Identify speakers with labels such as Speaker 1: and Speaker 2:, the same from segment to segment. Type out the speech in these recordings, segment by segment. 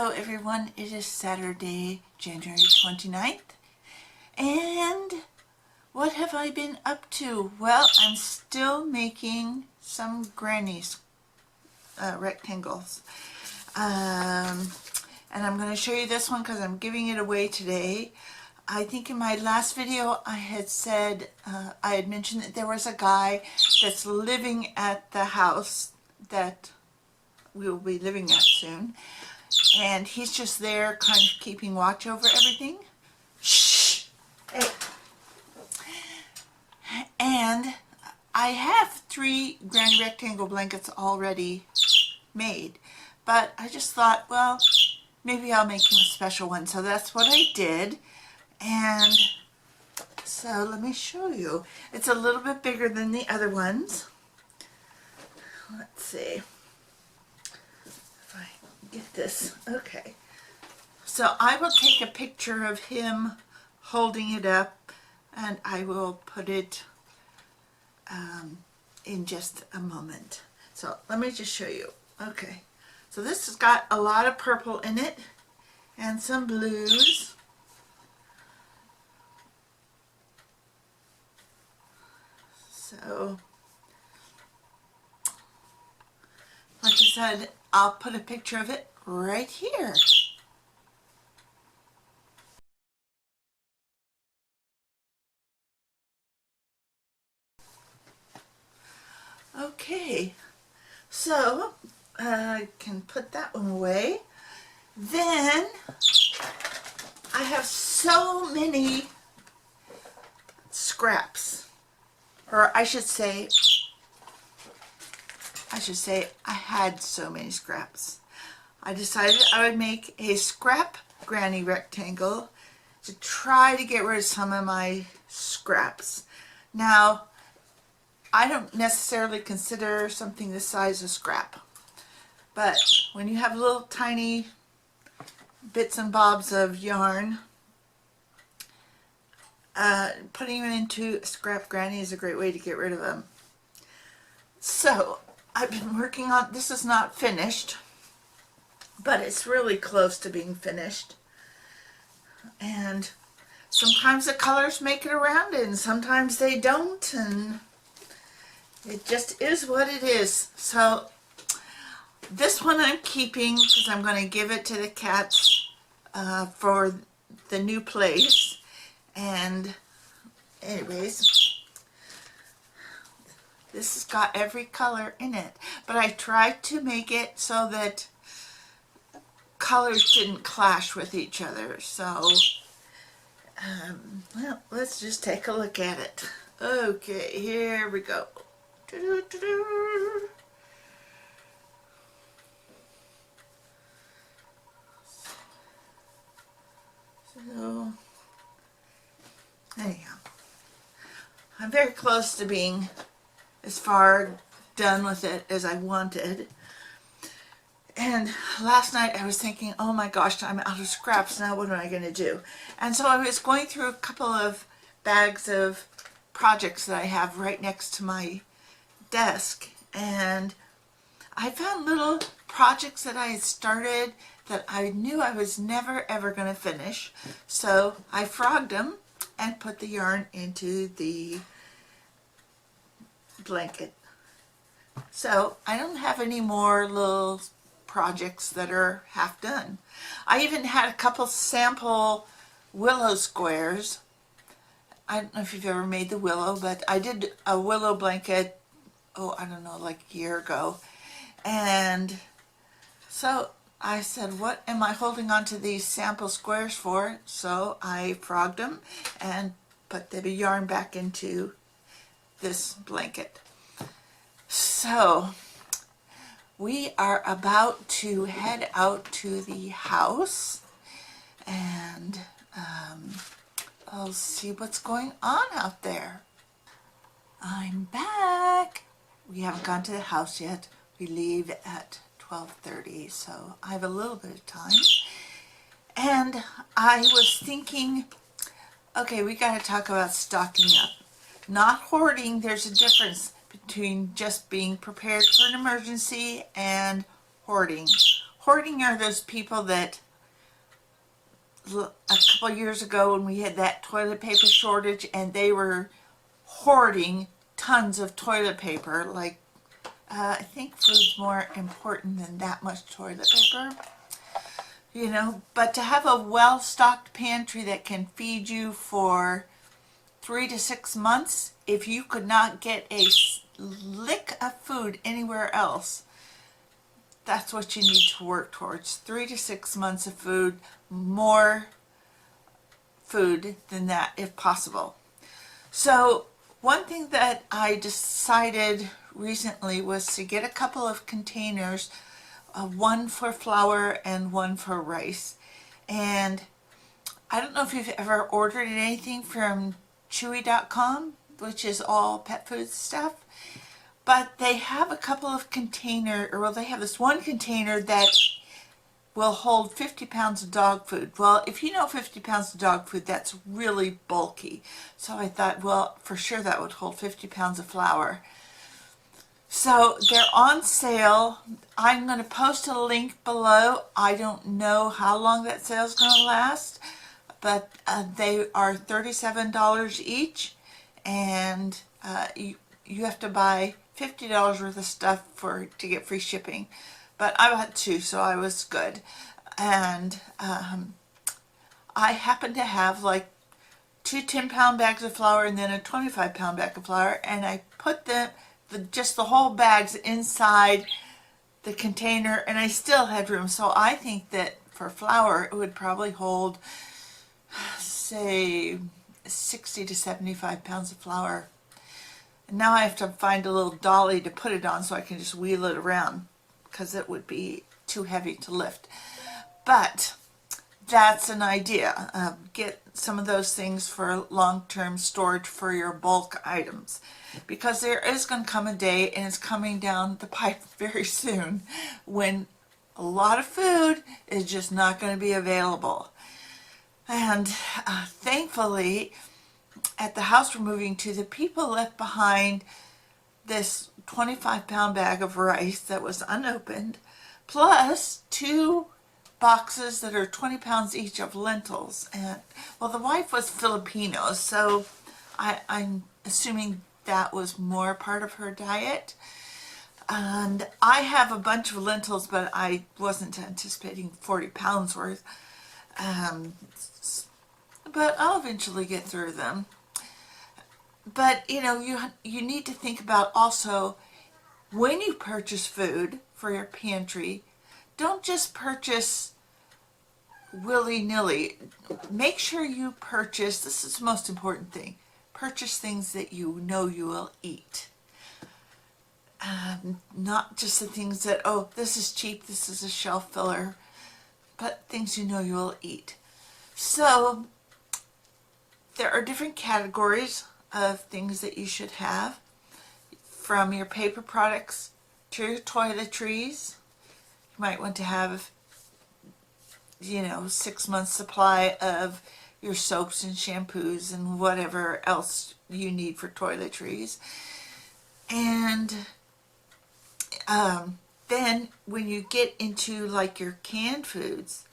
Speaker 1: Hello everyone, it is Saturday, January 29th, and what have I been up to? Well, I'm still making some grannies rectangles, and I'm going to show you this one because I'm giving it away today. I think in my last video I had said, I had mentioned that there was a guy that's living at the house that we will be living at soon. And he's just there kind of keeping watch over everything. Shh! Hey. And I have 3 granny rectangle blankets already made. But I just thought, well, maybe I'll make him a special one. So that's what I did. And so let me show you. It's a little bit bigger than the other ones. Let's see. Get this. Okay, so I will take a picture of him holding it up and I will put it in just a moment. So let me just show you. Okay, so this has got a lot of purple in it and some blues. So like I said, I'll put a picture of it right here. Okay, so I can put that one away. Then I have so many scraps, or I should say I had so many scraps. I decided I would make a scrap granny rectangle to try to get rid of some of my scraps. Now, I don't necessarily consider something this size a scrap, but when you have little tiny bits and bobs of yarn, putting them into a scrap granny is a great way to get rid of them. So I've been working on, this is not finished, but it's really close to being finished. And sometimes the colors make it around and sometimes they don't, and it just is what it is. So this one I'm keeping because I'm going to give it to the cats for the new place. And anyways, this has got every color in it, but I tried to make it so that colors didn't clash with each other. So, well, let's just take a look at it. Okay, here we go. So, anyhow, I'm very close to being as far done with it as I wanted. And last night I was thinking, oh my gosh, I'm out of scraps now, what am I going to do? And so I was going through a couple of bags of projects that I have right next to my desk, and I found little projects that I had started that I knew I was never ever going to finish. So I frogged them and put the yarn into the blanket. So I don't have any more little projects that are half done. I even had a couple sample willow squares. I don't know if you've ever made the willow, but I did a willow blanket, oh, I don't know, like a year ago. And so I said, what am I holding on to these sample squares for? So I frogged them and put the yarn back into this blanket. So we are about to head out to the house, and I'll see what's going on out there. I'm back. We haven't gone to the house yet. We leave at 12:30, so I have a little bit of time. And I was thinking, okay, we got to talk about stocking up. Not hoarding. There's a difference between just being prepared for an emergency and hoarding. Hoarding are those people that a couple years ago when we had that toilet paper shortage and they were hoarding tons of toilet paper. Like, I think food's more important than that much toilet paper. You know, but to have a well-stocked pantry that can feed you for 3 to 6 months, if you could not get a lick of food anywhere else, that's what you need to work towards. 3 to 6 months of food, more food than that if possible. So one thing that I decided recently was to get a couple of containers, one for flour and one for rice. And I don't know if you've ever ordered anything from Chewy.com, which is all pet food stuff, but they have a couple of they have this one container that will hold 50 pounds of dog food. Well, if you know 50 pounds of dog food, that's really bulky. So I thought, well, for sure that would hold 50 pounds of flour. So they're on sale. I'm going to post a link below. I don't know how long that sale is going to last, but they are $37 each, and you have to buy $50 worth of stuff to get free shipping. But I bought 2, so I was good. And I happen to have like 2 10-pound bags of flour and then a 25-pound bag of flour, and I put just the whole bags inside the container, and I still had room. So I think that for flour it would probably hold, say, 60 to 75 pounds of flour. And now I have to find a little dolly to put it on so I can just wheel it around, because it would be too heavy to lift. But that's an idea. Get some of those things for long-term storage for your bulk items, because there is going to come a day, and it's coming down the pipe very soon, when a lot of food is just not going to be available. And thankfully, at the house we're moving to, the people left behind this 25-pound bag of rice that was unopened, plus 2 boxes that are 20 pounds each of lentils. And well, the wife was Filipino, so I'm assuming that was more part of her diet. And I have a bunch of lentils, but I wasn't anticipating 40 pounds worth. But I'll eventually get through them. But you know, you need to think about also, when you purchase food for your pantry, don't just purchase willy-nilly. Make sure you purchase, this is the most important thing, purchase things that you know you will eat. Not just the things that, oh, this is cheap, this is a shelf filler, but things you know you will eat. So there are different categories of things that you should have, from your paper products to your toiletries. You might want to have, 6 months supply of your soaps and shampoos and whatever else you need for toiletries. And then when you get into like your canned foods,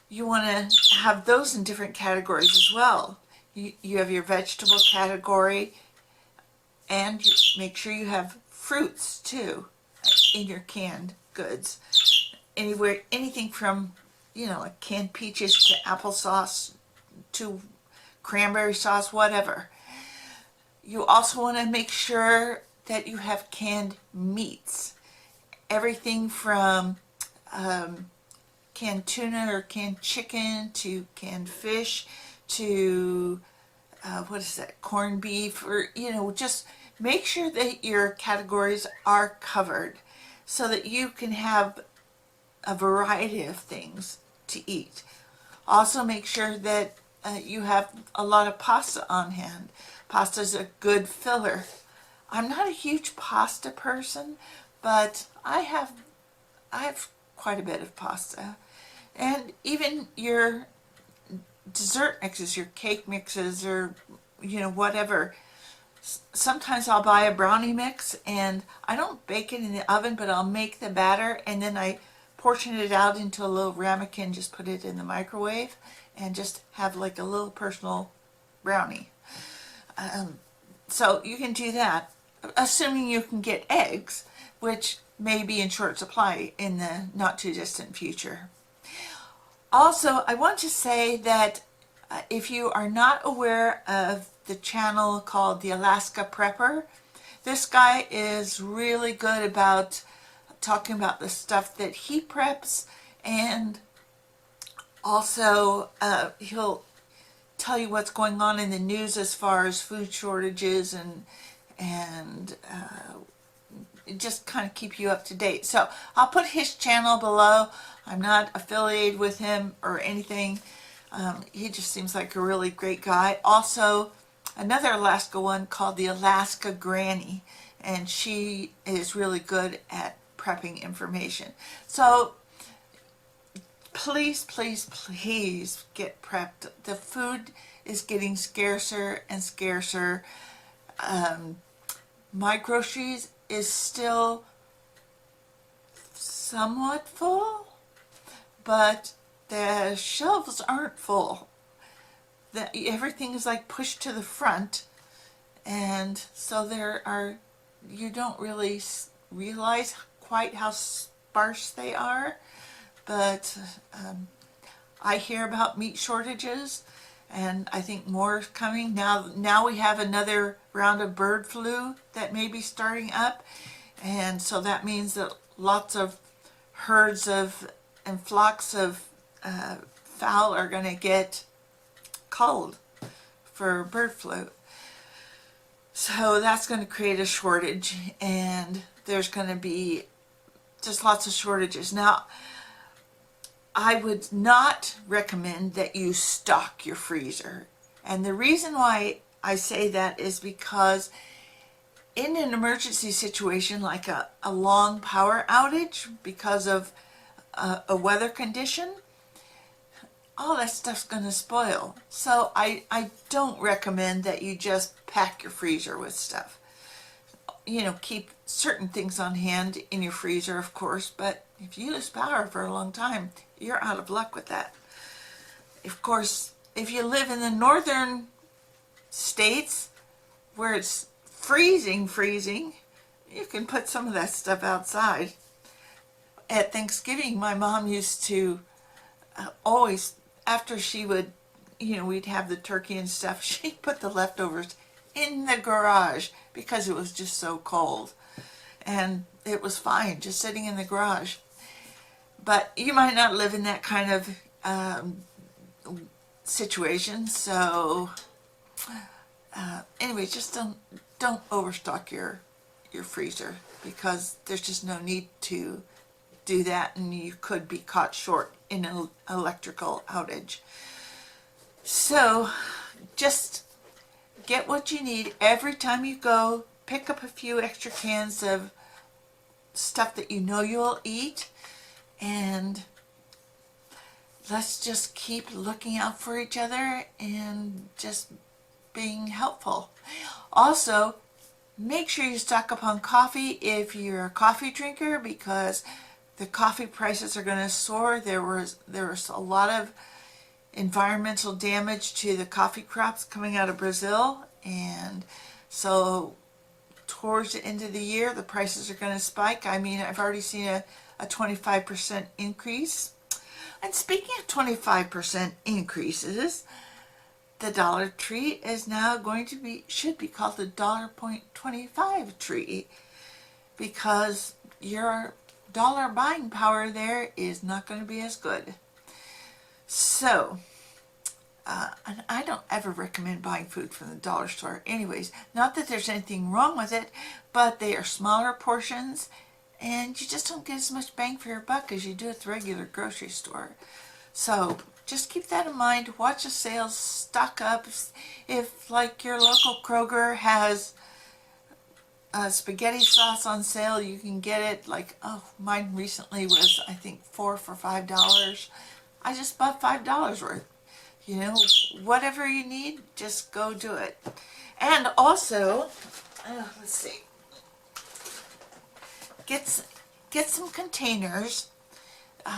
Speaker 1: you want to have those in different categories as well. You have your vegetable category, and you make sure you have fruits too in your canned goods. Anything from, like canned peaches to applesauce to cranberry sauce, whatever. You also want to make sure that you have canned meats. Everything from canned tuna or canned chicken to canned fish to corned beef, or just make sure that your categories are covered so that you can have a variety of things to eat. Also make sure that you have a lot of pasta on hand. Pasta is a good filler. I'm not a huge pasta person, but I have quite a bit of pasta. And even your dessert mixes, your cake mixes, or whatever. Sometimes I'll buy a brownie mix, and I don't bake it in the oven, but I'll make the batter, and then I portion it out into a little ramekin, just put it in the microwave, and just have like a little personal brownie. So you can do that, assuming you can get eggs, which may be in short supply in the not too distant future. Also, I want to say that if you are not aware of the channel called The Alaska Prepper, this guy is really good about talking about the stuff that he preps, and also he'll tell you what's going on in the news as far as food shortages and just kind of keep you up to date. So I'll put his channel below. I'm not affiliated with him or anything. He just seems like a really great guy. Also, another Alaska one called the Alaska Granny, and she is really good at prepping information. So please, please, please get prepped. The food is getting scarcer and scarcer. My groceries is still somewhat full, but the shelves aren't full. Everything is like pushed to the front, and so you don't really realize quite how sparse they are, but I hear about meat shortages, and I think more is coming. Now we have another round of bird flu that may be starting up, and so that means that lots of herds and flocks of fowl are going to get culled for bird flu. So that's going to create a shortage, and there's going to be just lots of shortages. Now, I would not recommend that you stock your freezer. And the reason why I say that is because in an emergency situation like a long power outage because of a weather condition, all that stuff's going to spoil. So I don't recommend that you just pack your freezer with stuff. You know, keep certain things on hand in your freezer, of course, but if you lose power for a long time, you're out of luck with that. Of course, if you live in the northern states where it's freezing, you can put some of that stuff outside. At Thanksgiving, my mom used to always, after she would, we'd have the turkey and stuff, she'd put the leftovers in the garage because it was just so cold. And it was fine, just sitting in the garage. But you might not live in that kind of situation, so anyway, just don't overstock your freezer, because there's just no need to do that, and you could be caught short in an electrical outage. So just get what you need every time you go. Pick up a few extra cans of stuff that you know you'll eat, and let's just keep looking out for each other and just being helpful. Also, make sure you stock up on coffee if you're a coffee drinker, because the coffee prices are going to soar. There was a lot of environmental damage to the coffee crops coming out of Brazil, and so towards the end of the year the prices are going to spike. I mean, I've already seen a 25% increase. And speaking of 25% increases, the Dollar Tree is now should be called the $1.25 tree, because your dollar buying power there is not going to be as good. So, and I don't ever recommend buying food from the dollar store anyways. Not that there's anything wrong with it, but they are smaller portions, and you just don't get as much bang for your buck as you do at the regular grocery store. So just keep that in mind. Watch the sales, stock up. If like your local Kroger has spaghetti sauce on sale, you can get it. Like, mine recently was, I think, 4 for $5. I just bought $5 worth. Whatever you need, just go do it. And also, let's see, get some containers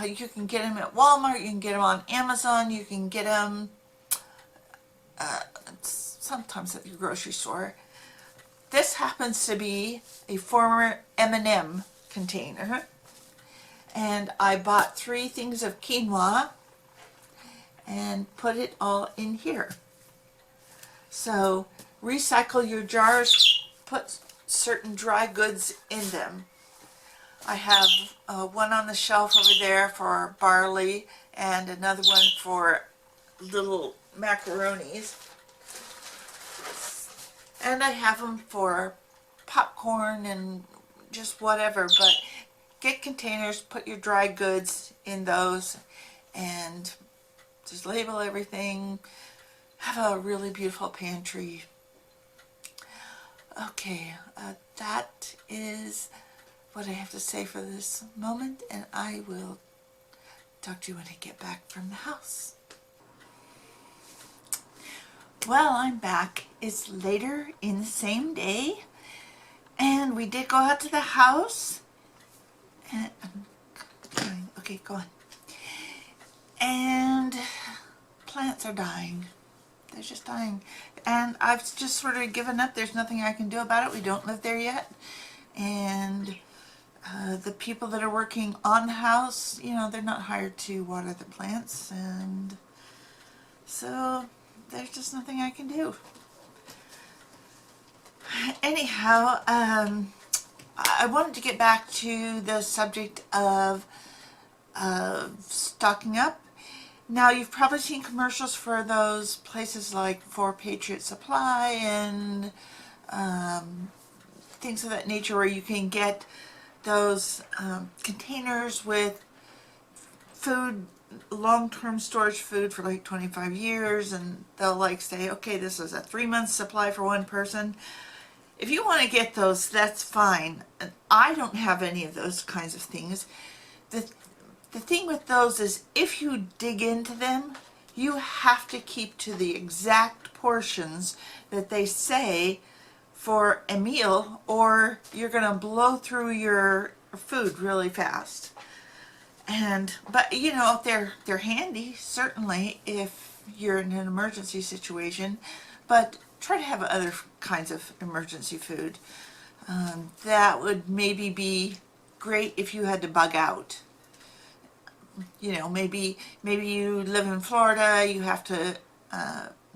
Speaker 1: You can get them at Walmart, you can get them on Amazon, you can get them sometimes at your grocery store. This happens to be a former M&M container, and I bought 3 things of quinoa and put it all in here. So recycle your jars, put certain dry goods in them. I have one on the shelf over there for barley and another one for little macaronis. And I have them for popcorn and just whatever, but get containers, put your dry goods in those, and just label everything. Have a really beautiful pantry. Okay, that is what I have to say for this moment, and I will talk to you when I get back from the house. Well, I'm back. It's later in the same day, and we did go out to the house. And okay, go on. And plants are dying. They're just dying. And I've just sort of given up. There's nothing I can do about it. We don't live there yet. And the people that are working on the house, you know, they're not hired to water the plants. And so there's just nothing I can do. Anyhow, I wanted to get back to the subject of stocking up. Now, you've probably seen commercials for those places like For Patriot Supply and things of that nature, where you can get those containers with food, long-term storage food for like 25 years, and they'll like say, okay, this is a 3-month supply for one person. If you want to get those, that's fine. And I don't have any of those kinds of things. The thing with those is, if you dig into them, you have to keep to the exact portions that they say for a meal, or you're going to blow through your food really fast. But you know, they're handy, certainly, if you're in an emergency situation, but try to have other kinds of emergency food. That would maybe be great if you had to bug out. You know, maybe you live in Florida, you have to,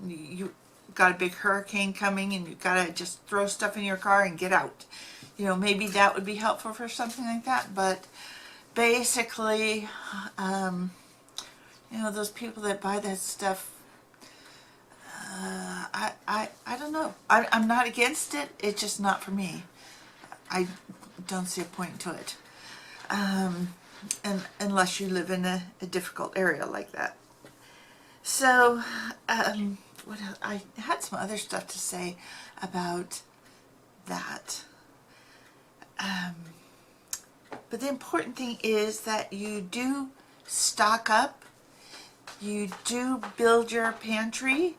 Speaker 1: you got a big hurricane coming and you gotta just throw stuff in your car and get out. You know, maybe that would be helpful for something like that, but basically, you know, those people that buy that stuff, I don't know. I'm not against it, it's just not for me. I don't see a point to it. And unless you live in a difficult area like that. So, what else? I had some other stuff to say about that. But the important thing is that you do stock up, you do build your pantry,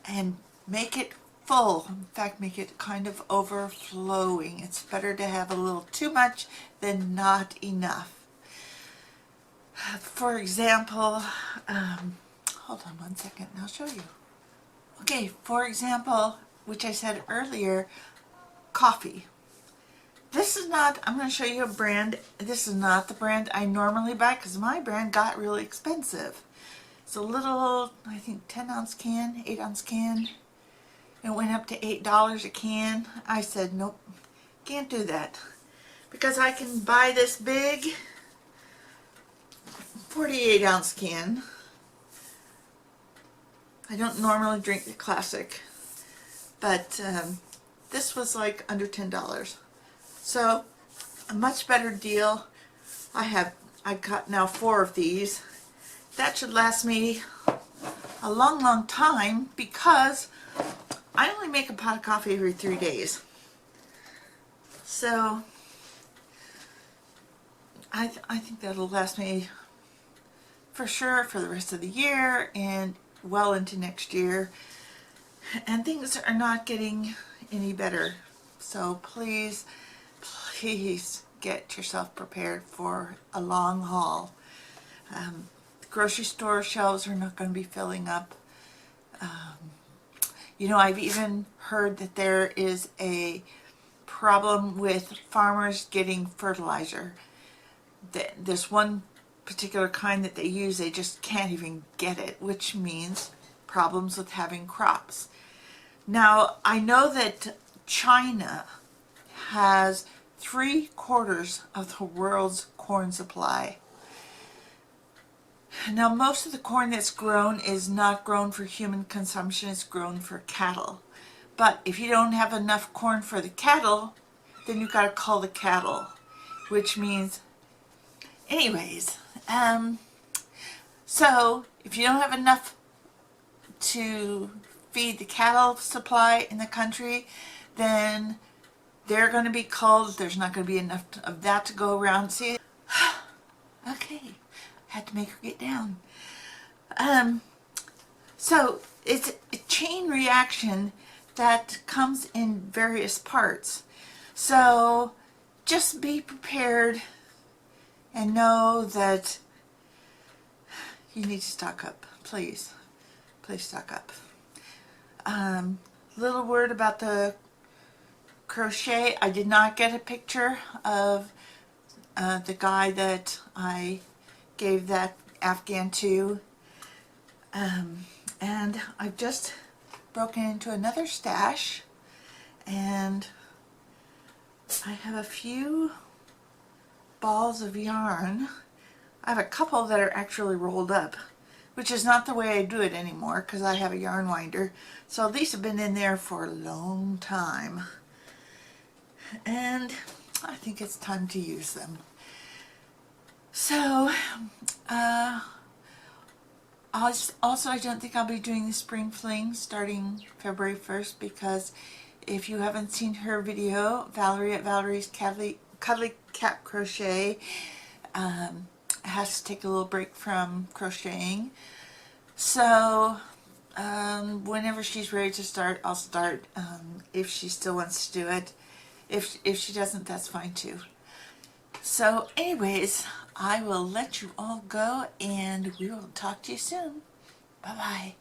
Speaker 1: and make it full. In fact, make it kind of overflowing. It's better to have a little too much than not enough. For example, hold on one second and I'll show you. Okay, for example, which I said earlier, coffee. This is not, I'm going to show you a brand. This is not the brand I normally buy, because my brand got really expensive. It's a little, I think 10-ounce can, 8-ounce can. It went up to $8 a can. I said, nope, can't do that. Because I can buy this big 48-ounce can. I don't normally drink the classic, but this was like under $10. So a much better deal. I got now 4 of these. That should last me a long time, because I only make a pot of coffee every 3 days. So I think that'll last me for sure for the rest of the year and well into next year. And things are not getting any better. So please get yourself prepared for a long haul. The grocery store shelves are not going to be filling up. You know, I've even heard that there is a problem with farmers getting fertilizer. There's one particular kind that they use, they just can't even get it, which means problems with having crops. Now, I know that China has 3/4 of the world's corn supply. Now, most of the corn that's grown is not grown for human consumption, it's grown for cattle. But if you don't have enough corn for the cattle, then you've got to cull the cattle, which means, anyways, so if you don't have enough to feed the cattle supply in the country, then they're going to be culled. There's not going to be enough of that to go around. See, okay, had to make her get down. So it's a chain reaction that comes in various parts. So just be prepared and know that you need to stock up. Please stock up. Little word about the crochet. I did not get a picture of the guy that I gave that Afghan to. And I've just broken into another stash, and I have a few balls of yarn. I have a couple that are actually rolled up, which is not the way I do it anymore because I have a yarn winder. So these have been in there for a long time, and I think it's time to use them. So also, I don't think I'll be doing the spring fling starting February 1st, because if you haven't seen her video, Valerie at Valerie's Cuddly Cat Crochet, has to take a little break from crocheting. So whenever she's ready to start, I'll start, if she still wants to do it. If she doesn't, that's fine too. So anyways, I will let you all go, and we will talk to you soon. Bye-bye.